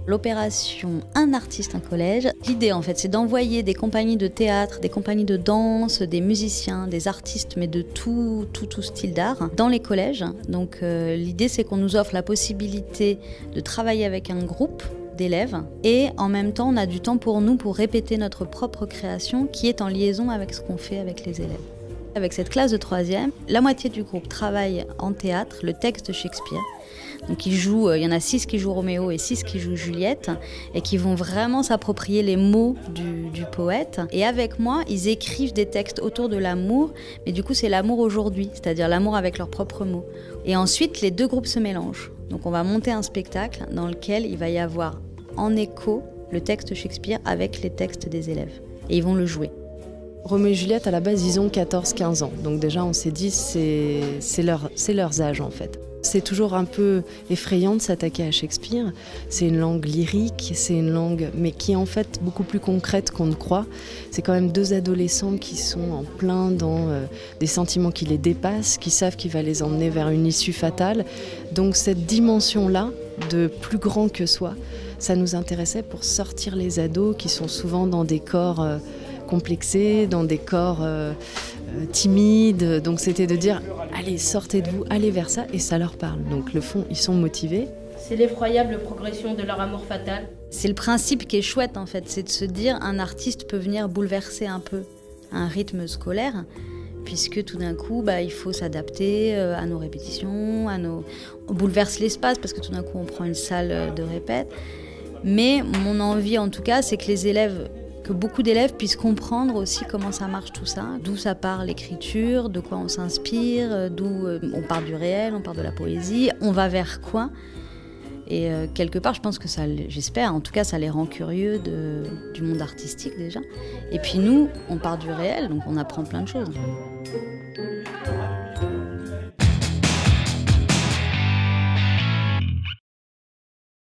L'opération Un artiste, un collège, l'idée en fait c'est d'envoyer des compagnies de théâtre, des compagnies de danse, des musiciens, des artistes mais de tout style d'art dans les collèges. Donc l'idée c'est qu'on nous offre la possibilité de travailler avec un groupe d'élèves et en même temps on a du temps pour nous pour répéter notre propre création qui est en liaison avec ce qu'on fait avec les élèves. Avec cette classe de 3e, la moitié du groupe travaille en théâtre le texte de Shakespeare. Donc il y en a 6 qui jouent Roméo et 6 qui jouent Juliette et qui vont vraiment s'approprier les mots du poète. Et avec moi, ils écrivent des textes autour de l'amour, mais du coup c'est l'amour aujourd'hui, c'est-à-dire l'amour avec leurs propres mots. Et ensuite, les deux groupes se mélangent. Donc on va monter un spectacle dans lequel il va y avoir en écho le texte de Shakespeare avec les textes des élèves. Et ils vont le jouer. Roméo et Juliette, à la base, ils ont 14-15 ans. Donc déjà, on s'est dit, c'est leurs âges, en fait. C'est toujours un peu effrayant de s'attaquer à Shakespeare. C'est une langue lyrique, c'est une langue, mais qui est en fait beaucoup plus concrète qu'on ne croit. C'est quand même 2 adolescents qui sont en plein dans des sentiments qui les dépassent, qui savent qu'il va les emmener vers une issue fatale. Donc cette dimension-là, de plus grand que soi, ça nous intéressait pour sortir les ados qui sont souvent dans des corps complexés, dans des corps timides. Donc c'était de dire, allez, sortez de vous, allez vers ça, et ça leur parle. Donc le fond, ils sont motivés. C'est l'effroyable progression de leur amour fatal. C'est le principe qui est chouette en fait, c'est de se dire un artiste peut venir bouleverser un peu un rythme scolaire, puisque tout d'un coup, il faut s'adapter à nos répétitions, on bouleverse l'espace parce que tout d'un coup on prend une salle de répète. Mais mon envie en tout cas, c'est que beaucoup d'élèves puissent comprendre aussi comment ça marche tout ça, d'où ça part l'écriture, de quoi on s'inspire, d'où on part du réel, on part de la poésie, on va vers quoi. Et quelque part, je pense que j'espère, en tout cas, ça les rend curieux du monde artistique déjà. Et puis nous, on part du réel, donc on apprend plein de choses.